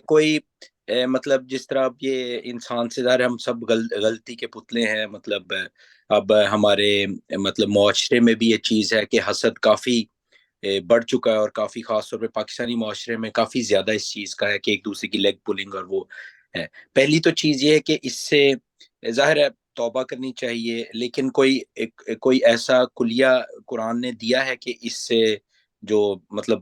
کوئی مطلب جس طرح اب یہ انسان سے ظاہر ہے ہم سب غلطی کے پتلے ہیں، مطلب اب ہمارے مطلب معاشرے میں بھی یہ چیز ہے کہ حسد کافی بڑھ چکا ہے، اور کافی خاص طور پہ پاکستانی معاشرے میں کافی زیادہ اس چیز کا ہے کہ ایک دوسرے کی لیگ پولنگ اور وہ ہے۔ پہلی تو چیز یہ ہے کہ اس سے ظاہر ہے توبہ کرنی چاہیے، لیکن کوئی ایسا کلیہ قرآن نے دیا ہے کہ اس سے جو مطلب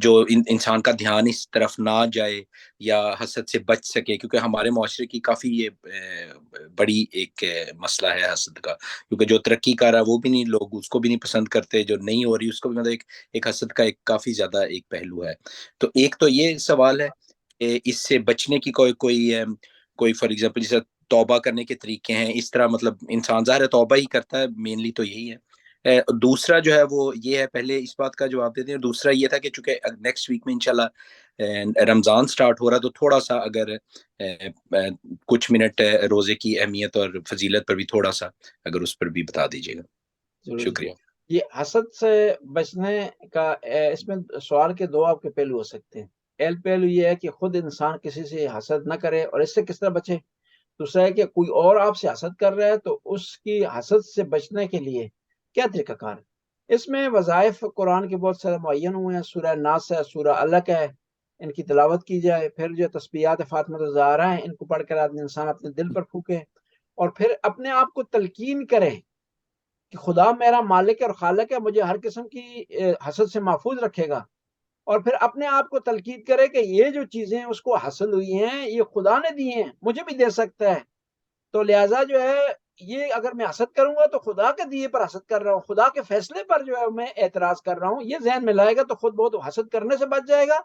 جو انسان کا دھیان اس طرف نہ جائے یا حسد سے بچ سکے، کیونکہ ہمارے معاشرے کی کافی یہ بڑی ایک مسئلہ ہے حسد کا، کیونکہ جو ترقی کر رہا ہے وہ بھی نہیں، لوگ اس کو بھی نہیں پسند کرتے، جو نہیں ہو رہی اس کو بھی، مطلب ایک حسد کا ایک کافی زیادہ ایک پہلو ہے۔ تو ایک تو یہ سوال ہے کہ اس سے بچنے کی کوئی فار ایگزامپل جیسے توبہ کرنے کے طریقے ہیں، اس طرح مطلب انسان ظاہر ہے توبہ ہی کرتا ہے، مینلی تو یہی ہے۔ دوسرا جو ہے وہ یہ ہے، پہلے اس بات کا جواب دیتے ہیں، دوسرا یہ تھا کہ چونکہ نیکسٹ ویک میں انشاءاللہ رمضان سٹارٹ ہو رہا، تو تھوڑا سا اگر کچھ منٹ روزے کی اہمیت اور فضیلت پر بھی تھوڑا سا اگر اس پر بھی بتا دیجیے گا، ضرور شکریہ۔ جی۔ یہ حسد سے بچنے کا اس میں سوال کے دو آپ کے پہلو ہو سکتے ہیں۔ ایک پہلو یہ ہے کہ خود انسان کسی سے حسد نہ کرے اور اس سے کس طرح بچے۔ دوسرا ہے کہ کوئی اور آپ سے حسد کر رہا ہے تو اس کی حسد سے بچنے کے لیے کیا طریقہ کار ہے۔ اس میں وظائف قرآن کے بہت سارے معین ہوئے ہیں، سورہ ناس ہے، سورہ الق ہے، ان کی تلاوت کی جائے، پھر جو تسبیحات فاطمہ الزہرا ہیں ان کو پڑھ کر آدمی انسان اپنے دل پر پھونکے اور پھر اپنے آپ کو تلقین کرے کہ خدا میرا مالک اور خالق ہے، مجھے ہر قسم کی حسد سے محفوظ رکھے گا، اور پھر اپنے آپ کو تلقین کرے کہ یہ جو چیزیں اس کو حاصل ہوئی ہیں یہ خدا نے دی ہیں، مجھے بھی دے سکتا ہے، تو لہٰذا جو ہے یہ اگر میں حسد کروں گا تو خدا کے دیے پر حسد کر رہا ہوں، خدا کے فیصلے پر جو ہے میں اعتراض کر رہا ہوں، یہ ذہن میں لائے گا تو خود بہت حسد کرنے سے بچ جائے گا۔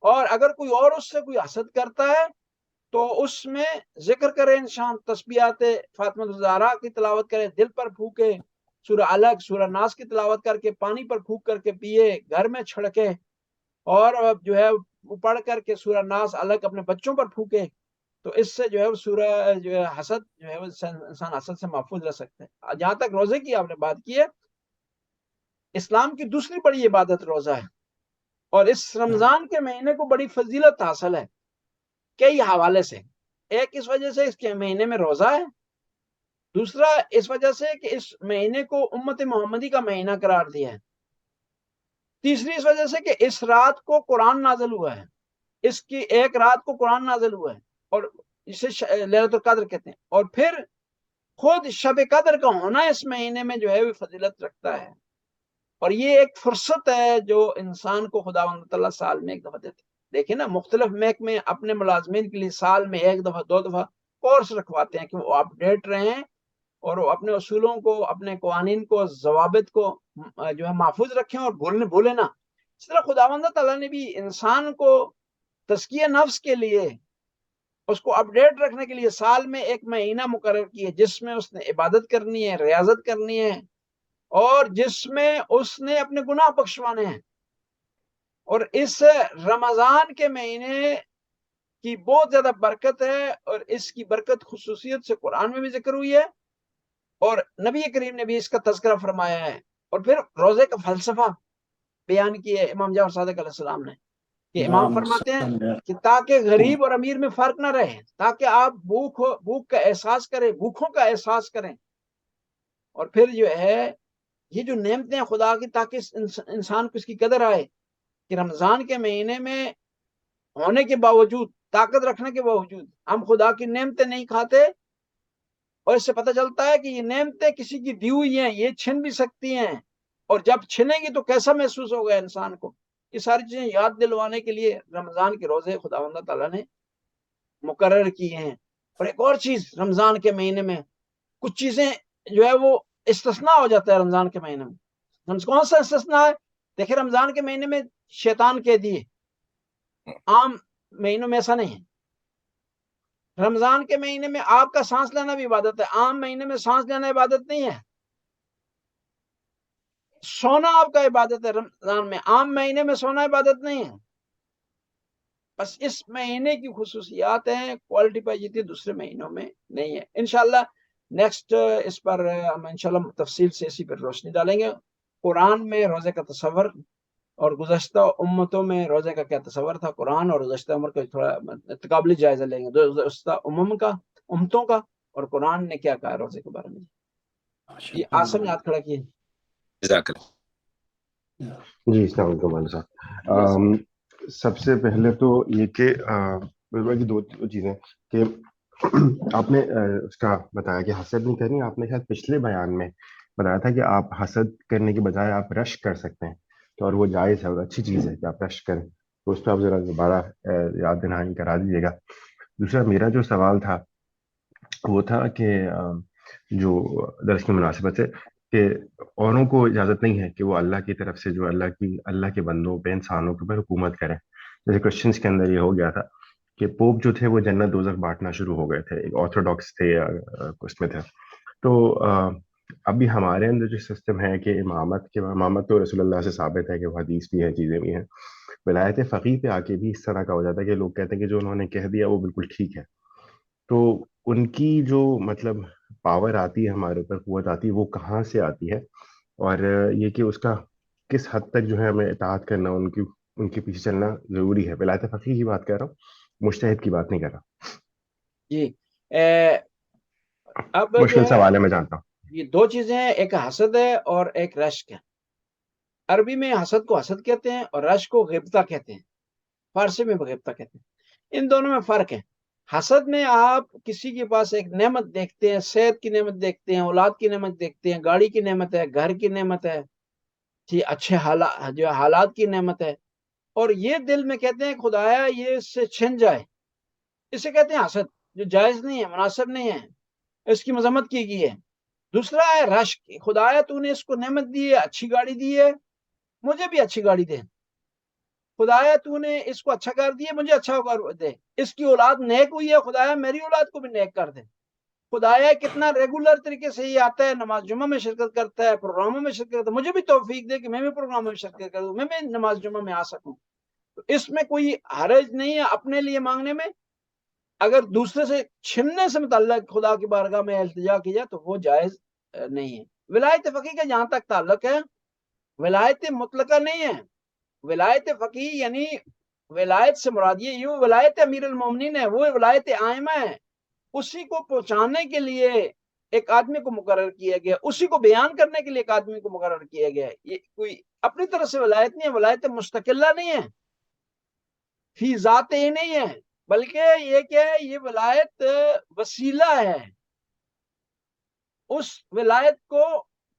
اور اگر کوئی اور اس سے کوئی حسد کرتا ہے تو اس میں ذکر کرے، انسان تسبیحات فاطمہ الزہرا کی تلاوت کرے، دل پر پھونکے، سورہ الگ سورہ ناس کی تلاوت کر کے پانی پر پھونک کر کے پیے، گھر میں چھڑکے، اور جو ہے وہ پڑھ کر کے سورہ ناس الگ اپنے بچوں پر پھونکے، تو اس سے جو ہے وہ سورہ جو ہے حسد جو ہے وہ انسان حسد سے محفوظ رہ سکتے ہیں۔ جہاں تک روزے کی آپ نے بات کی ہے، اسلام کی دوسری بڑی عبادت روزہ ہے، اور اس رمضان کے مہینے کو بڑی فضیلت حاصل ہے کئی حوالے سے۔ ایک اس وجہ سے اس کے مہینے میں روزہ ہے، دوسرا اس وجہ سے کہ اس مہینے کو امت محمدی کا مہینہ قرار دیا ہے، تیسری اس وجہ سے کہ اس رات کو قرآن نازل ہوا ہے، اس کی ایک رات کو قرآن نازل ہوا ہے اور اسے لیلۃ القدر کہتے ہیں، اور پھر خود شب قدر کا ہونا اس مہینے میں جو ہے وہ فضیلت رکھتا ہے، اور یہ ایک فرصت ہے جو انسان کو خداوند تعالیٰ سال میں ایک دفعہ دیتے ہیں۔ دیکھیں نا، مختلف محکمے اپنے ملازمین کے لیے سال میں ایک دفعہ دو دفعہ کورس رکھواتے ہیں کہ وہ اپڈیٹ رہیں اور وہ اپنے اصولوں کو، اپنے قوانین کو، ضوابط کو جو ہے محفوظ رکھیں اور بھولے نہ۔ اس طرح خداوند تعالیٰ نے بھی انسان کو تزکیہ نفس کے لیے، اس کو اپڈیٹ رکھنے کے لیے سال میں ایک مہینہ مقرر کیا جس میں اس نے عبادت کرنی ہے، ریاضت کرنی ہے، اور جس میں اس نے اپنے گناہ بخشوانے ہیں۔ اور اس رمضان کے مہینے کی بہت زیادہ برکت ہے، اور اس کی برکت خصوصیت سے قرآن میں بھی ذکر ہوئی ہے اور نبی کریم نے بھی اس کا تذکرہ فرمایا ہے، اور پھر روزے کا فلسفہ بیان کیا ہے امام جعفر صادق علیہ السلام نے، کہ امام فرماتے ہیں کہ تاکہ غریب اور امیر میں فرق نہ رہے، تاکہ آپ بھوک کا احساس کریں، بھوکوں کا احساس کریں، اور پھر جو ہے یہ جو نعمتیں خدا کی، تاکہ انسان کو اس کی قدر آئے کہ رمضان کے مہینے میں ہونے کے باوجود، طاقت رکھنے کے باوجود ہم خدا کی نعمتیں نہیں کھاتے، اور اس سے پتہ چلتا ہے کہ یہ نعمتیں کسی کی دی ہوئی ہیں، یہ چھن بھی سکتی ہیں، اور جب چھنیں گی تو کیسا محسوس ہوگا انسان کو۔ یہ ساری چیزیں یاد دلوانے کے لیے رمضان کے روزے خداوند تعالیٰ نے مقرر کیے ہیں۔ اور ایک اور چیز، رمضان کے مہینے میں کچھ چیزیں جو ہے وہ استثناء ہو جاتا ہے رمضان کے مہینے میں۔ کون سا استثناء ہے؟ دیکھیں، رمضان کے مہینے میں شیطان کہہ دیے، عام مہینوں میں ایسا نہیں ہے۔ رمضان کے مہینے میں آپ کا سانس لینا بھی عبادت ہے، عام مہینے میں سانس لینا عبادت نہیں ہے۔ سونا آپ کا عبادت ہے رمضان میں، عام مہینے میں سونا عبادت نہیں ہے۔ بس اس مہینے کی خصوصیات ہیں، کوالٹی پائی جاتی ہے، دوسرے مہینوں میں نہیں ہے۔ انشاءاللہ نیکسٹ اس پر ہم انشاءاللہ تفصیل سے اسی پر روشنی ڈالیں گے، قرآن میں روزے کا تصور اور گزشتہ امتوں میں روزے کا کیا تصور تھا، قرآن اور گزشتہ عمر کا تھوڑا تقابلی جائزہ لیں گے، گزشتہ امتوں کا اور قرآن نے کیا کہا روزے کے بارے میں۔ یہ آسم یاد کھڑا کیے۔ جزاک اللہ۔ جی السلام علیکم مولانا صاحب۔ جی سب سے پہلے تو یہ کہ دو چیزیں کہ آپ نے اس کا بتایا کہ حسد نہیں کرنی، آپ نے شاید پچھلے بیان میں بتایا تھا کہ آپ حسد کرنے کے بجائے آپ رش کر سکتے ہیں، تو اور وہ جائز ہے اور اچھی چیز ہے کہ آپ رش کریں، تو اس پہ آپ ذرا دوبارہ یاد دہانی کرا دیجیے گا۔ دوسرا میرا جو سوال تھا وہ تھا کہ جو درس کی مناسبت ہے کہ اوروں کو اجازت نہیں ہے کہ وہ اللہ کی طرف سے جو اللہ کے بندوں پہ انسانوں کے اوپر حکومت کریں، جیسے کرسچنس کے اندر یہ ہو گیا تھا کہ پوپ جو تھے وہ جنت دوزخ بانٹنا شروع ہو گئے تھے، ایک آرتھوڈاکس تھے یا اس میں تھے، تو ابھی ہمارے اندر جو سسٹم ہے کہ امامت تو رسول اللہ سے ثابت ہے کہ وہ حدیث بھی ہے، چیزیں بھی ہیں، ولایت فقیہ پہ آ کے بھی اس طرح کا ہو جاتا ہے کہ لوگ کہتے ہیں کہ جو انہوں نے کہہ دیا وہ بالکل ٹھیک ہے، تو ان کی جو مطلب پاور آتی ہے ہمارے اوپر، قوت آتی ہے، وہ کہاں سے آتی ہے، اور یہ کہ اس کا کس حد تک جو ہے ہمیں اطاعت کرنا، ان کے پیچھے چلنا ضروری ہے۔ ولایت فقیہ کی بات کر رہا ہوں، مجتہد کی بات نہیں کر رہا۔ جی اب جو مشکل ہے سوال ہے میں جانتا ہوں۔ یہ دو چیزیں ہیں، ایک حسد ہے اور ایک رشک ہے۔ عربی میں حسد کو حسد کہتے ہیں اور رشک کو غبطہ کہتے ہیں، فارسی میں غبطہ کہتے ہیں، ان دونوں میں فرق ہے۔ حسد میں آپ کسی کے پاس ایک نعمت دیکھتے ہیں، صحت کی نعمت دیکھتے ہیں، اولاد کی نعمت دیکھتے ہیں، گاڑی کی نعمت ہے، گھر کی نعمت ہے، جی اچھے حالات کی نعمت ہے، اور یہ دل میں کہتے ہیں خدایا یہ اس سے چھن جائے، اسے کہتے ہیں حسد، جو جائز نہیں ہے، مناسب نہیں ہے، اس کی مذمت کی گئی ہے۔ دوسرا ہے رشک، خدایا تو نے اس کو نعمت دی ہے، اچھی گاڑی دی ہے، مجھے بھی اچھی گاڑی دے، خدایا تو نے اس کو اچھا کر دیا، مجھے اچھا کر دے، اس کی اولاد نیک ہوئی ہے، خدایا میری اولاد کو بھی نیک کر دے، خدایا کتنا ریگولر طریقے سے یہ آتا ہے، نماز جمعہ میں شرکت کرتا ہے، پروگراموں میں شرکت کرتا ہے، مجھے بھی توفیق دے کہ میں بھی پروگراموں میں شرکت کروں، میں بھی نماز جمعہ میں آ سکوں۔ تو اس میں کوئی حرج نہیں ہے اپنے لیے مانگنے میں، اگر دوسرے سے چھننے سے متعلق خدا کی بارگاہ میں التجا کی جائے تو وہ جائز نہیں ہے۔ ولایت فقیہ کا جہاں تک تعلق ہے، ولایت مطلقہ نہیں ہے، ولایت فقیہ یعنی ولایت سے مراد یہ ولایت امیر المومنین ہے، وہ ولایت عائمہ ہے، اسی کو پہنچانے کے لیے ایک آدمی کو مقرر کیا گیا، اسی کو بیان کرنے کے لیے ایک آدمی کو مقرر کیا گیا، یہ کوئی اپنی طرف سے ولایت نہیں ہے، ولایت مستقلہ نہیں ہے، فی ذات ہی نہیں ہے، بلکہ یہ کیا ہے، یہ ولایت وسیلہ ہے اس ولایت کو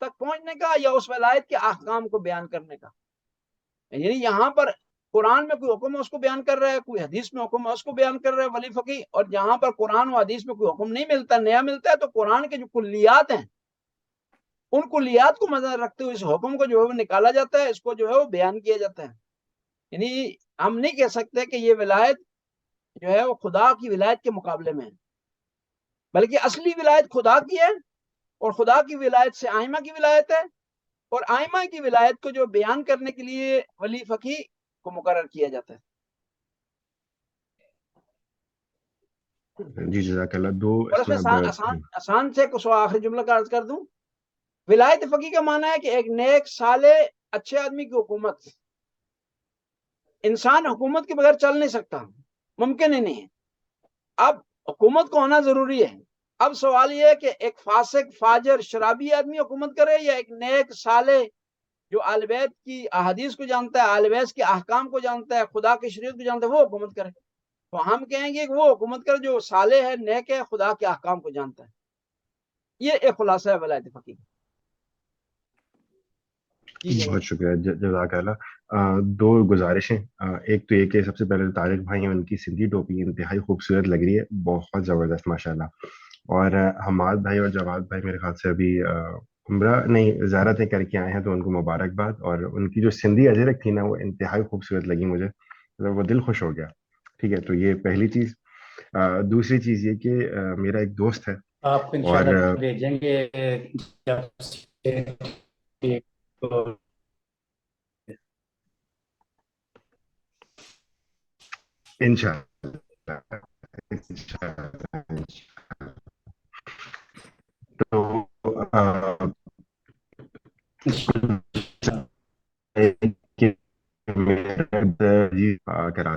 تک پہنچنے کا یا اس ولایت کے احکام کو بیان کرنے کا۔ یعنی یہاں پر قرآن میں کوئی حکم ہے اس کو بیان کر رہا ہے، کوئی حدیث میں حکم ہے اس کو بیان کر رہا ہے ولی فقی، اور جہاں پر قرآن و حدیث میں کوئی حکم نہیں ملتا، نیا ملتا ہے، تو قرآن کے جو کلیات ہیں ان کلیات کو مدنظر رکھتے ہوئے اس حکم کو جو ہے وہ نکالا جاتا ہے، اس کو جو ہے وہ بیان کیا جاتا ہے۔ یعنی ہم نہیں کہہ سکتے کہ یہ ولایت جو ہے وہ خدا کی ولایت کے مقابلے میں ہے، بلکہ اصلی ولایت خدا کی ہے، اور خدا کی ولایت سے آئمہ کی ولایت ہے، اور آئمہ کی ولایت کو جو بیان کرنے کے لیے ولی فقی کو مقرر کیا جاتا ہے۔ جی جزاک اللہ۔ دو اور اس اس میں میں اب آسان سے کچھ آخری جملہ کا عرض کر دوں، ولایت فقی کا معنی ہے کہ ایک نیک صالح اچھے آدمی کی حکومت، انسان حکومت کے بغیر چل نہیں سکتا، ممکن ہی نہیں ہے، اب حکومت کو ہونا ضروری ہے۔ اب سوال یہ ہے کہ ایک فاسق فاجر شرابی آدمی حکومت کرے یا ایک نیک صالح جو آل بیت کی احادیث کو جانتا ہے، آل بیت کے احکام کو جانتا ہے، خدا کی شریعت کو جانتا ہے، وہ حکومت کرے، تو ہم کہیں گے کہ وہ حکومت کرے جو صالح ہے، نیک ہے، خدا کے احکام کو جانتا ہے۔ یہ ایک خلاصہ ہے ولایت فقیہ۔ بہت شکریہ، جزاک اللہ۔ دو گزارشیں، ایک تو یہ کہ سب سے پہلے طارق بھائی ہیں، ان کی سندھی ٹوپی انتہائی خوبصورت لگ رہی ہے، بہت زبردست ماشاءاللہ، اور حماد بھائی اور جواد بھائی میرے خیال سے ابھی عمرہ نہیں زیارتیں کر کے آئے ہیں، تو ان کو مبارکباد، اور ان کی جو سندھی اجرک تھی نا وہ انتہائی خوبصورت لگی مجھے، مطلب وہ دل خوش ہو گیا۔ ٹھیک ہے، تو یہ پہلی چیز۔ دوسری چیز یہ کہ میرا ایک دوست ہے، آپ اور انشاءاللہ بھیجیں گے جب سے انشاءاللہ تو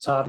7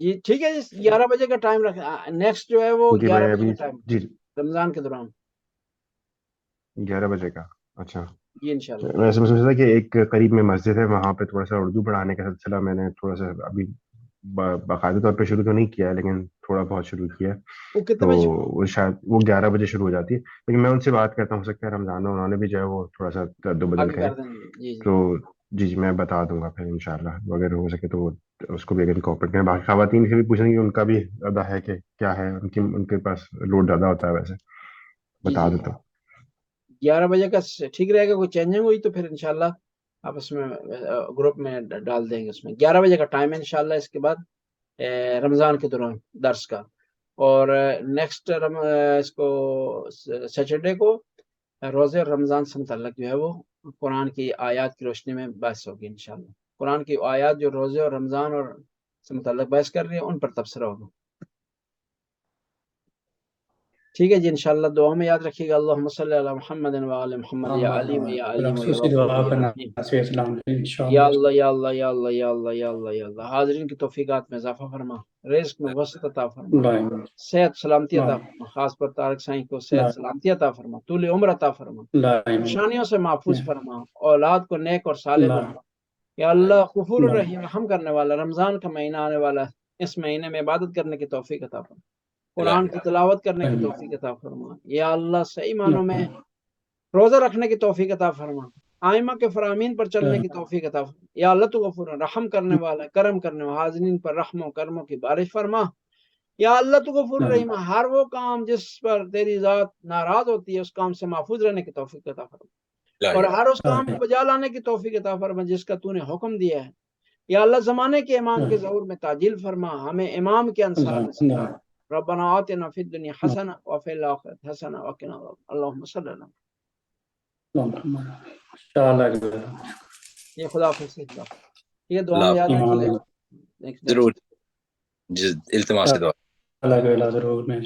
جی ٹھیک ہے جی 11 بجے کا ٹائم رکھ نیکسٹ جو ہے وہ کیونکہ 11 میں بجے ابھی کا ٹائم جی رمضان کے دوران 11 بجے کا اچھا. جی انشاءاللہ. ویسے میں سوچ رہا تھا کہ ایک قریب میں مسجد ہے وہاں پہ تھوڑا سا اردو پڑھانے کا سلسلہ میں نے تھوڑا سا ابھی باقاعدہ طور پہ شروع تو نہیں کیا ہے لیکن تھوڑا بہت شروع کیا ہے. وہ کتنے تو بجے وہ شاید وہ 11 بجے شروع ہو جاتی ہے لیکن میں ان سے بات کرتا ہوں، ہو سکتا ہے رمضان میں انہوں نے بھی جو ہے وہ تھوڑا سا رد و بدل آگے کریں. کر دیں گے؟ جی جی تو جی میں بتا دوں گا پھر انشاءاللہ اگر ہو سکے تو وہ اس کو بھی اگر کوپریٹ کریں. باقی خواتین سے بھی پوچھیں گے ان کا بھی ادا ہے کہ کیا ہے، ان کے پاس لوڈ زیادہ ہوتا ہے ویسے جی بتا جی دیتا ہوں. 11 بجے کا ٹھیک رہے گا. کوئی چینجنگ ہوئی تو پھر انشاءاللہ آپ اس میں گروپ میں ڈال دیں گے. اس میں 11 بجے کا ٹائم ہے انشاءاللہ. اس کے بعد رمضان کے دوران درس کا، اور نیکسٹ اس کو سیٹرڈے کو روزے اور رمضان سے متعلق جو ہے وہ قرآن کی آیات کی روشنی میں بحث ہوگی انشاءاللہ. قرآن کی آیات جو روزے اور رمضان اور سے متعلق بحث کر رہی ہیں ان پر تبصرہ ہوگا. ٹھیک ہے جی انشاءاللہ دعا میں یاد رکھیے گا. اللہم صلی علی محمد و علی محمد یا علیم یا علیم یا خصوصی غفور دعا یا کرنا رحیم. ناصر اسلام یا انشاءاللہ. اللہ یا اللہ یا اللہ یا اللہ یا اللہ یا اللہ. حاضرین کی توفیقات میں اضافہ فرما، رزق میں وسعت عطا فرما، اللہ صحت سلامتی عطا اللہ فرما. خاص پر طارق سائیں کو صحت سلامتی عطا فرما، طول عمر عطا فرما، پریشانیوں سے محفوظ فرما، اولاد کو نیک اور صالح بنا. یا اللہ غفور الرحیم رحم کرنے والا، رمضان کا مہینہ آنے والا ہے، اس مہینے میں عبادت کرنے کی توفیق عطا فرما، قرآن کی تلاوت کرنے کی توفیق عطا فرما. یا اللہ صحیح معنوں میں روزہ رکھنے کی توفیق عطا فرما، آئمہ کے فرامین پر چلنے کی توفیق عطا فرما. یا اللہ تو غفور رحم کرنے والا، کرم کرنے والا، حاضرین پر رحم و کرموں کی بارش فرما. یا اللہ تو غفور رحیم ہر وہ کام جس پر تیری ذات ناراض ہوتی ہے اس کام سے محفوظ رہنے کی توفیق عطا فرما، اور ہر اس کام کو بجا لانے کی توفیق عطا فرما جس کا تو نے حکم دیا ہے. یا اللہ زمانے کے امام کے ظہور میں تعجیل فرما، ہمیں امام کے انصار نصیب فرما. ربنا آتنا فی الدنیا حسنہ وفی الآخرۃ حسنہ وقنا عذاب النار. اللہم صلی اللہ. یہ خدا حافظ. یہ دعا میں یاد رکھیے گا. ضرور التماس سے دعا. اللہ ضرور میں